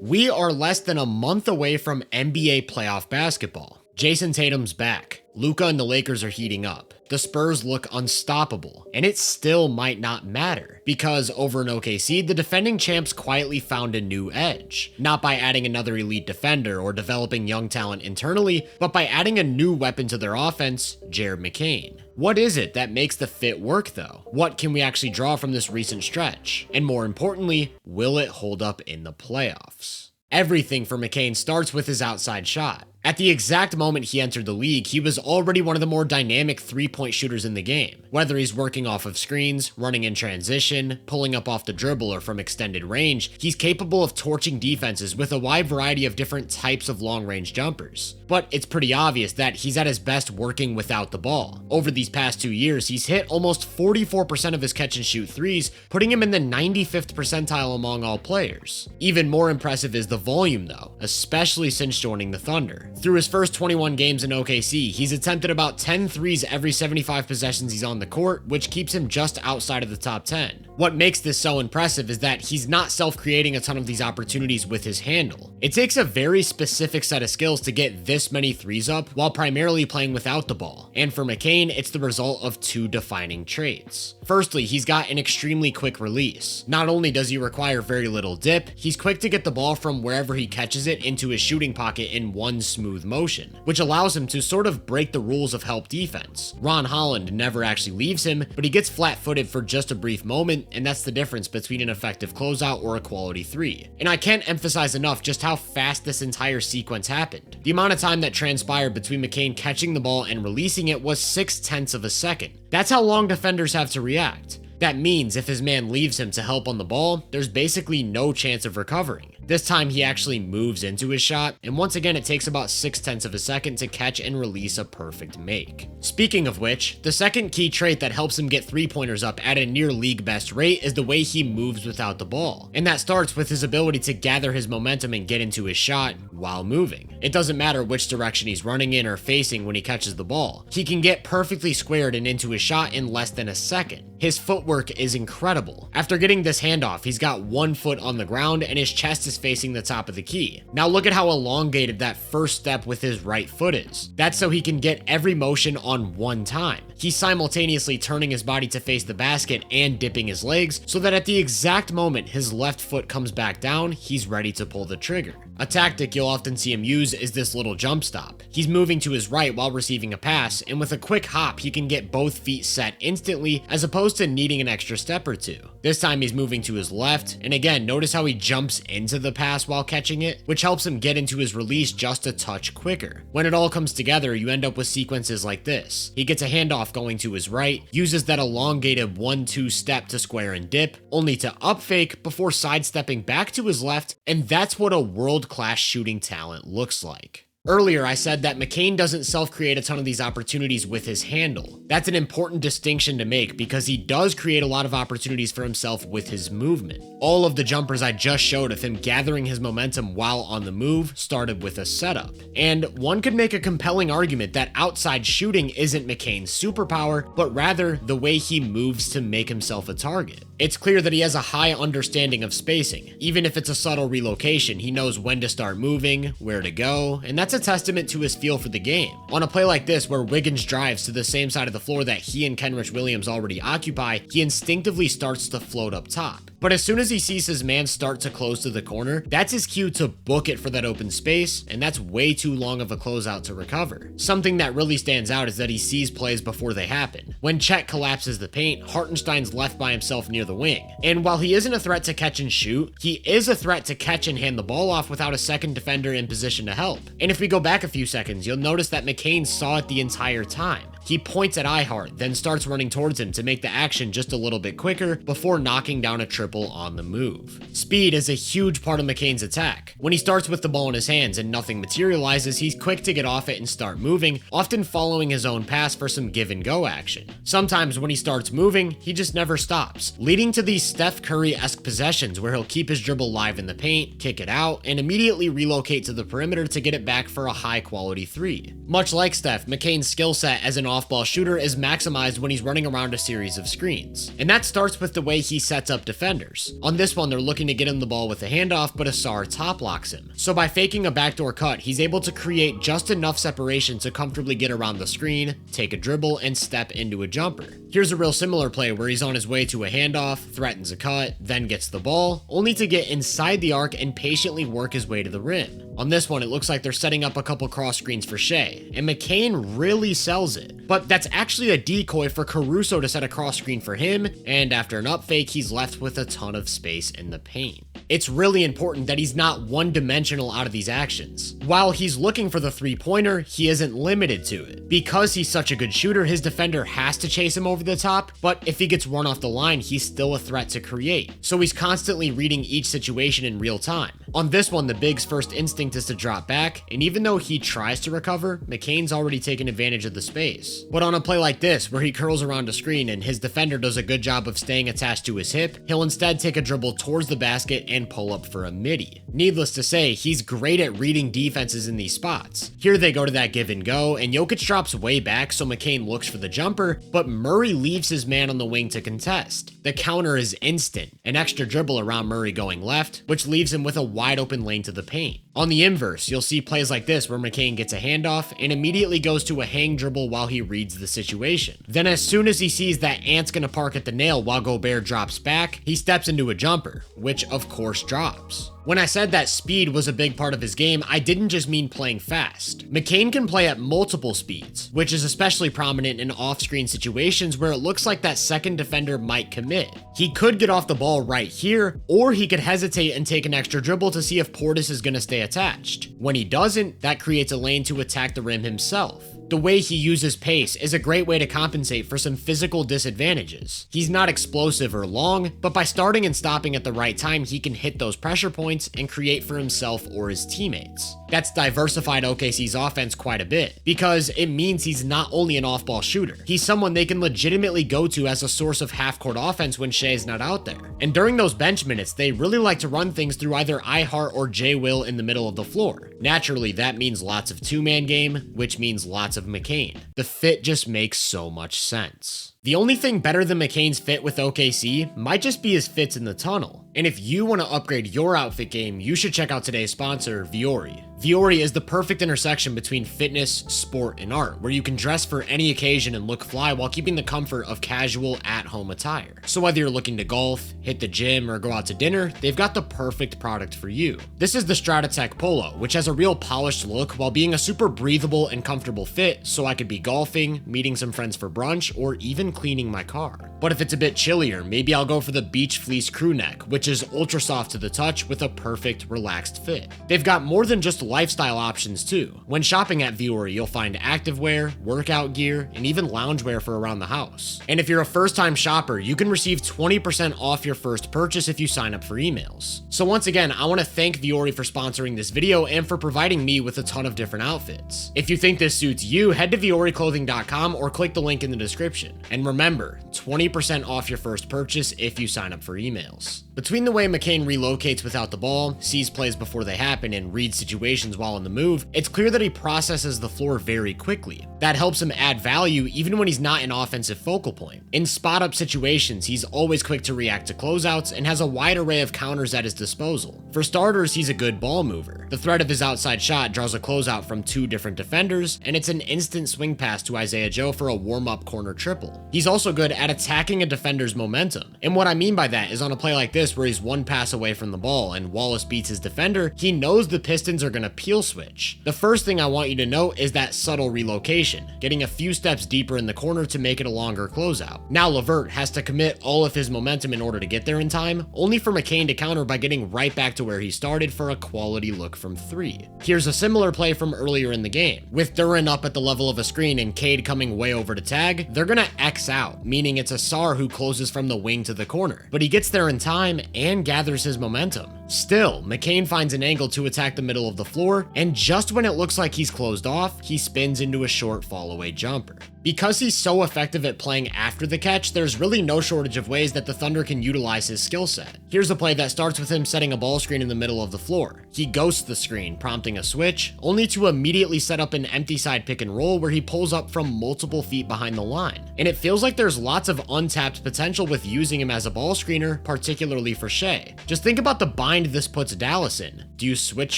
We are less than a month away from NBA playoff basketball. Jason Tatum's back. Luka and the Lakers are heating up. The Spurs look unstoppable, and it still might not matter, because over in OKC, the defending champs quietly found a new edge. Not by adding another elite defender or developing young talent internally, but by adding a new weapon to their offense, Jared McCain. What is it that makes the fit work though? What can we actually draw from this recent stretch? And more importantly, will it hold up in the playoffs? Everything for McCain starts with his outside shot. At the exact moment he entered the league, he was already one of the more dynamic three-point shooters in the game. Whether he's working off of screens, running in transition, pulling up off the dribble, or from extended range, he's capable of torching defenses with a wide variety of different types of long-range jumpers. But it's pretty obvious that he's at his best working without the ball. Over these past 2 years, he's hit almost 44% of his catch-and-shoot threes, putting him in the 95th percentile among all players. Even more impressive is the volume though, especially since joining the Thunder. Through his first 21 games in OKC, he's attempted about 10 threes every 75 possessions he's on the court, which keeps him just outside of the top 10. What makes this so impressive is that he's not self-creating a ton of these opportunities with his handle. It takes a very specific set of skills to get this many threes up while primarily playing without the ball. And for McCain, it's the result of two defining traits. Firstly, he's got an extremely quick release. Not only does he require very little dip, he's quick to get the ball from wherever he catches it into his shooting pocket in one smooth motion, which allows him to sort of break the rules of help defense. Ron Holland never actually leaves him, but he gets flat-footed for just a brief moment, and that's the difference between an effective closeout or a quality three. And I can't emphasize enough just how fast this entire sequence happened. The amount of time that transpired between McCain catching the ball and releasing it was 0.6 of a second. That's how long defenders have to react. That means if his man leaves him to help on the ball, there's basically no chance of recovering. This time he actually moves into his shot, and once again it takes about 0.6 of a second to catch and release a perfect make. Speaking of which, the second key trait that helps him get three-pointers up at a near league best rate is the way he moves without the ball. And that starts with his ability to gather his momentum and get into his shot while moving. It doesn't matter which direction he's running in or facing when he catches the ball. He can get perfectly squared and into his shot in less than a second. His footwork is incredible. After getting this handoff, he's got 1 foot on the ground and his chest is facing the top of the key. Now look at how elongated that first step with his right foot is. That's so he can get every motion on one time. He's simultaneously turning his body to face the basket and dipping his legs so that at the exact moment his left foot comes back down, he's ready to pull the trigger. A tactic you'll often see him use is this little jump stop. He's moving to his right while receiving a pass, and with a quick hop, he can get both feet set instantly as opposed to needing an extra step or two. This time he's moving to his left, and again, notice how he jumps into the pass while catching it, which helps him get into his release just a touch quicker. When it all comes together, you end up with sequences like this. He gets a handoff going to his right, uses that elongated 1-2 step to square and dip, only to up fake before sidestepping back to his left, and that's what a world-class shooting talent looks like. Earlier, I said that McCain doesn't self-create a ton of these opportunities with his handle. That's an important distinction to make because he does create a lot of opportunities for himself with his movement. All of the jumpers I just showed of him gathering his momentum while on the move started with a setup. And one could make a compelling argument that outside shooting isn't McCain's superpower, but rather the way he moves to make himself a target. It's clear that he has a high understanding of spacing. Even if it's a subtle relocation, he knows when to start moving, where to go, and that's a testament to his feel for the game. On a play like this where Wiggins drives to the same side of the floor that he and Kenrich Williams already occupy, he instinctively starts to float up top. But as soon as he sees his man start to close to the corner, that's his cue to book it for that open space, and that's way too long of a closeout to recover. Something that really stands out is that he sees plays before they happen. When Chet collapses the paint, Hartenstein's left by himself near the wing. And while he isn't a threat to catch and shoot, he is a threat to catch and hand the ball off without a second defender in position to help. And if we go back a few seconds, you'll notice that McCain saw it the entire time. He points at Ihart, then starts running towards him to make the action just a little bit quicker before knocking down a triple on the move. Speed is a huge part of McCain's attack. When he starts with the ball in his hands and nothing materializes, he's quick to get off it and start moving, often following his own pass for some give and go action. Sometimes when he starts moving, he just never stops, leading to these Steph Curry-esque possessions where he'll keep his dribble live in the paint, kick it out, and immediately relocate to the perimeter to get it back for a high quality three. Much like Steph, McCain's skill set as an off-ball shooter is maximized when he's running around a series of screens. And that starts with the way he sets up defenders. On this one, they're looking to get him the ball with a handoff, but Ausar top locks him. So by faking a backdoor cut, he's able to create just enough separation to comfortably get around the screen, take a dribble, and step into a jumper. Here's a real similar play where he's on his way to a handoff, threatens a cut, then gets the ball, only to get inside the arc and patiently work his way to the rim. On this one, it looks like they're setting up a couple cross screens for Shea, and McCain really sells it. But that's actually a decoy for Caruso to set a cross screen for him, and after an up fake, he's left with a ton of space in the paint. It's really important that he's not one-dimensional out of these actions. While he's looking for the three-pointer, he isn't limited to it. Because he's such a good shooter, his defender has to chase him over the top, but if he gets run off the line, he's still a threat to create. So he's constantly reading each situation in real time. On this one, the big's first instinct is to drop back, and even though he tries to recover, McCain's already taken advantage of the space. But on a play like this, where he curls around a screen and his defender does a good job of staying attached to his hip, he'll instead take a dribble towards the basket and pull up for a midi. Needless to say, he's great at reading defenses in these spots. Here they go to that give and go, and Jokic drops way back so McCain looks for the jumper, but Murray leaves his man on the wing to contest. The counter is instant, an extra dribble around Murray going left, which leaves him with a wide open lane to the paint. On the inverse, you'll see plays like this where McCain gets a handoff and immediately goes to a hang dribble while he reads the situation. Then as soon as he sees that Ant's gonna park at the nail while Gobert drops back, he steps into a jumper, which of course drops. When I said that speed was a big part of his game, I didn't just mean playing fast. McCain can play at multiple speeds, which is especially prominent in off-screen situations where it looks like that second defender might commit. He could get off the ball right here, or he could hesitate and take an extra dribble to see if Portis is gonna stay attached. When he doesn't, that creates a lane to attack the rim himself. The way he uses pace is a great way to compensate for some physical disadvantages. He's not explosive or long, but by starting and stopping at the right time, he can hit those pressure points and create for himself or his teammates. That's diversified OKC's offense quite a bit, because it means he's not only an off-ball shooter, he's someone they can legitimately go to as a source of half-court offense when Shea's not out there. And during those bench minutes, they really like to run things through either iHeart or J Will in the middle of the floor. Naturally, that means lots of two-man game, which means lots of McCain. The fit just makes so much sense. The only thing better than McCain's fit with OKC might just be his fits in the tunnel. And if you want to upgrade your outfit game, you should check out today's sponsor, Vuori. Vuori is the perfect intersection between fitness, sport, and art, where you can dress for any occasion and look fly while keeping the comfort of casual, at-home attire. So whether you're looking to golf, hit the gym, or go out to dinner, they've got the perfect product for you. This is the Stratatech Polo, which has a real polished look while being a super breathable and comfortable fit, so I could be golfing, meeting some friends for brunch, or even cleaning my car. But if it's a bit chillier, maybe I'll go for the Beach Fleece crew neck, which is ultra soft to the touch with a perfect relaxed fit. They've got more than just lifestyle options too. When shopping at Vuori, you'll find activewear, workout gear, and even loungewear for around the house. And if you're a first-time shopper, you can receive 20% off your first purchase if you sign up for emails. So once again, I want to thank Vuori for sponsoring this video and for providing me with a ton of different outfits. If you think this suits you, head to vuoriclothing.com or click the link in the description. And remember, 20% off your first purchase if you sign up for emails. Between the way McCain relocates without the ball, sees plays before they happen, and reads situations while on the move, it's clear that he processes the floor very quickly. That helps him add value even when he's not an offensive focal point. In spot-up situations, he's always quick to react to closeouts and has a wide array of counters at his disposal. For starters, he's a good ball mover. The threat of his outside shot draws a closeout from two different defenders, and it's an instant swing pass to Isaiah Joe for a warm-up corner triple. He's also good at attacking a defender's momentum. And what I mean by that is on a play like this where he's one pass away from the ball and Wallace beats his defender, he knows the Pistons are gonna peel switch. The first thing I want you to note is that subtle relocation, getting a few steps deeper in the corner to make it a longer closeout. Now LeVert has to commit all of his momentum in order to get there in time, only for McCain to counter by getting right back to where he started for a quality look from three. Here's a similar play from earlier in the game. With Duran up at the level of a screen and Cade coming way over to tag, they're gonna X out, meaning it's Ausar who closes from the wing to the corner. But he gets there in time and gathers his momentum. Still, McCain finds an angle to attack the middle of the floor, and just when it looks like he's closed off, he spins into a short fall-away jumper. Because he's so effective at playing after the catch, there's really no shortage of ways that the Thunder can utilize his skill set. Here's a play that starts with him setting a ball screen in the middle of the floor. He ghosts the screen, prompting a switch, only to immediately set up an empty side pick and roll where he pulls up from multiple feet behind the line. And it feels like there's lots of untapped potential with using him as a ball screener, particularly for Shai. Just think about the bind this puts Dallas in. Do you switch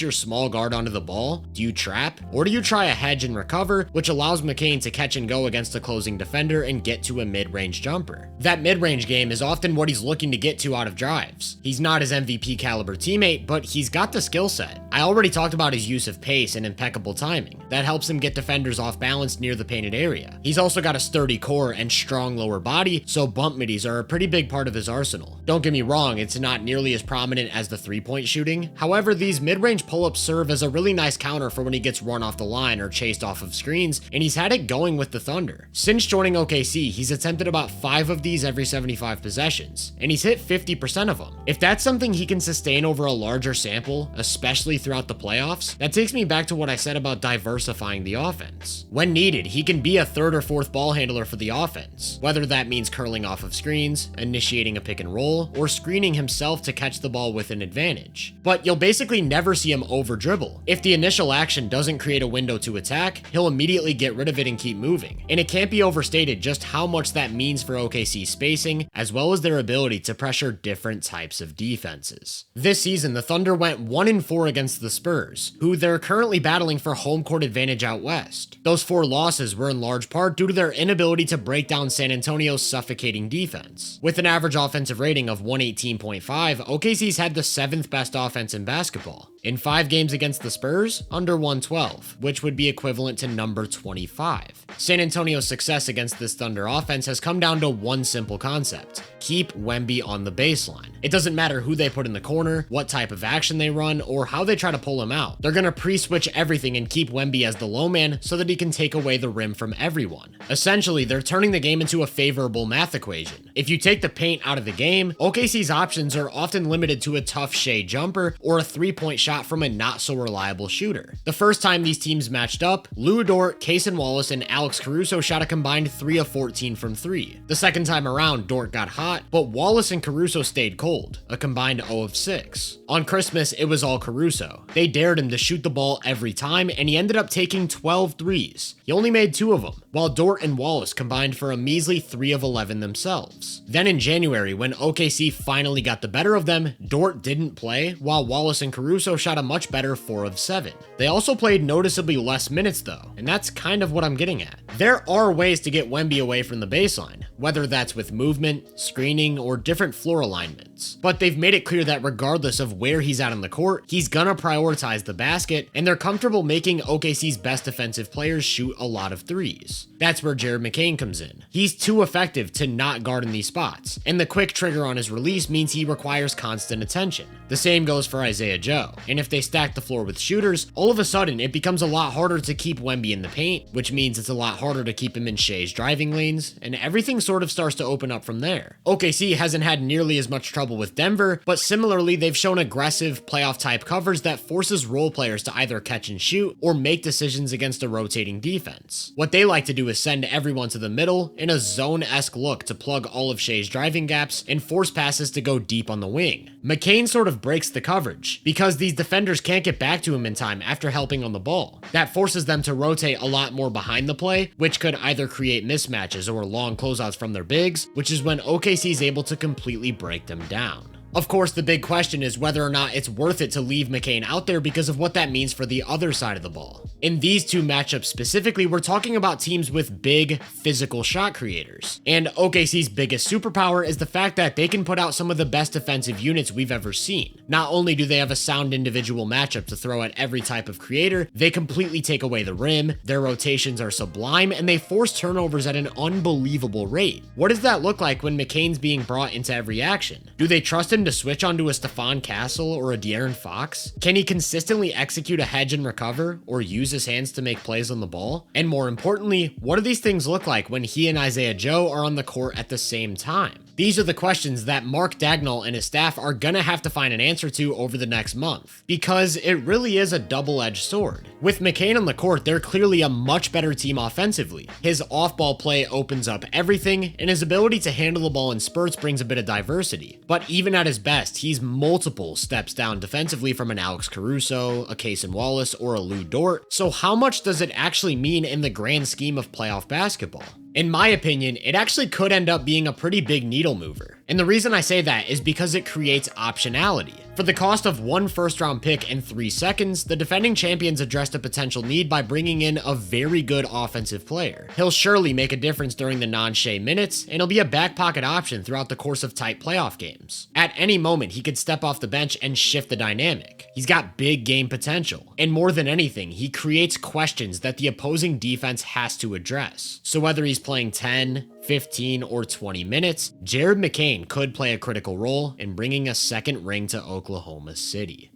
your small guard onto the ball? Do you trap? Or do you try a hedge and recover, which allows McCain to catch and go against a closing defender and get to a mid-range jumper? That mid-range game is often what he's looking to get to out of drives. He's not his MVP caliber teammate, but he's got the skill set. I already talked about his use of pace and impeccable timing. That helps him get defenders off balance near the painted area. He's also got a sturdy core and strong lower body, so bump middies are a pretty big part of his arsenal. Don't get me wrong, it's not nearly as prominent as the three-point shooting. However, these mid-range pull-ups serve as a really nice counter for when he gets run off the line or chased off of screens, and he's had it going with the Thunder. Since joining OKC, he's attempted about 5 of these every 75 possessions, and he's hit 50% of them. If that's something he can sustain over a larger sample, especially throughout the playoffs, that takes me back to what I said about diversifying the offense. When needed, he can be a third or fourth ball handler for the offense, whether that means curling off of screens, initiating a pick and roll, or screening himself to catch the ball with an advantage. But you'll basically never see him over dribble. If the initial action doesn't create a window to attack, he'll immediately get rid of it and keep moving. And it can't be overstated just how much that means for OKC's spacing, as well as their ability to pressure different types of defenses. This season, the Thunder went 1-4 against the Spurs, who they're currently battling for home court advantage out west. Those 4 losses were in large part due to their inability to break down San Antonio's suffocating defense. With an average offensive rating of 118.5, OKC's had the 7th best offense in basketball. In 5 games against the Spurs, under 112, which would be equivalent to number 25. San Antonio's success against this Thunder offense has come down to one simple concept: keep Wemby on the baseline. It doesn't matter who they put in the corner, what type of action they run, or how they try to pull him out. They're gonna pre-switch everything and keep Wemby as the low man so that he can take away the rim from everyone. Essentially, they're turning the game into a favorable math equation. If you take the paint out of the game, OKC's options are often limited to a tough Shai jumper or a 3-point shot from a not-so-reliable shooter. The first time these teams matched up, Lou Dort, Cason Wallace, and Alex Caruso shot a combined 3 of 14 from 3. The second time around, Dort got hot, but Wallace and Caruso stayed cold, a combined 0 of 6. On Christmas, it was all Caruso. They dared him to shoot the ball every time, and he ended up taking 12 threes. He only made 2 of them, while Dort and Wallace combined for a measly 3 of 11 themselves. Then in January, when OKC finally got the better of them, Dort didn't play, while Wallace and Caruso shot a much better 4 of 7. They also played noticeably less minutes though, and that's kind of what I'm getting at. There are ways to get Wemby away from the baseline, whether that's with movement, screening, or different floor alignments. But they've made it clear that regardless of where he's at on the court, he's gonna prioritize the basket, and they're comfortable making OKC's best defensive players shoot a lot of threes. That's where Jared McCain comes in. He's too effective to not guard in these spots, and the quick trigger on his release means he requires constant attention. The same goes for Isaiah Joe, and if they stack the floor with shooters, all of a sudden it becomes a lot harder to keep Wemby in the paint, which means it's a lot harder to keep him in Shai's driving lanes, and everything sort of starts to open up from there. OKC hasn't had nearly as much trouble with Denver, but similarly they've shown aggressive playoff type covers that forces role players to either catch and shoot or make decisions against a rotating defense. What they like to do is send everyone to the middle in a zone-esque look to plug all of Shai's driving gaps and force passes to go deep on the wing. McCain sort of breaks the coverage because these defenders can't get back to him in time after helping on the ball. That forces them to rotate a lot more behind the play, which could either create mismatches or long closeouts from their bigs, which is when OKC is able to completely break them down. Of course, the big question is whether or not it's worth it to leave McCain out there because of what that means for the other side of the ball. In these 2 matchups specifically, we're talking about teams with big, physical shot creators. And OKC's biggest superpower is the fact that they can put out some of the best defensive units we've ever seen. Not only do they have a sound individual matchup to throw at every type of creator, they completely take away the rim, their rotations are sublime, and they force turnovers at an unbelievable rate. What does that look like when McCain's being brought into every action? Do they trust him to switch onto a Stephon Castle or a De'Aaron Fox? Can he consistently execute a hedge and recover, or use his hands to make plays on the ball? And more importantly, what do these things look like when he and Isaiah Joe are on the court at the same time? These are the questions that Mark Dagnall and his staff are gonna have to find an answer to over the next month, because it really is a double-edged sword. With McCain on the court, they're clearly a much better team offensively. His off-ball play opens up everything, and his ability to handle the ball in spurts brings a bit of diversity. But even at his best, he's multiple steps down defensively from an Alex Caruso, a Cason Wallace, or a Lou Dort, so how much does it actually mean in the grand scheme of playoff basketball? In my opinion, it actually could end up being a pretty big needle mover. And the reason I say that is because it creates optionality. For the cost of 1 first-round pick and 3 seconds, the defending champions addressed a potential need by bringing in a very good offensive player. He'll surely make a difference during the non-Shea minutes, and he'll be a back pocket option throughout the course of tight playoff games. At any moment, he could step off the bench and shift the dynamic. He's got big game potential, and more than anything, he creates questions that the opposing defense has to address. So whether he's playing 10, 15, or 20 minutes, Jared McCain could play a critical role in bringing a second ring to Oklahoma City.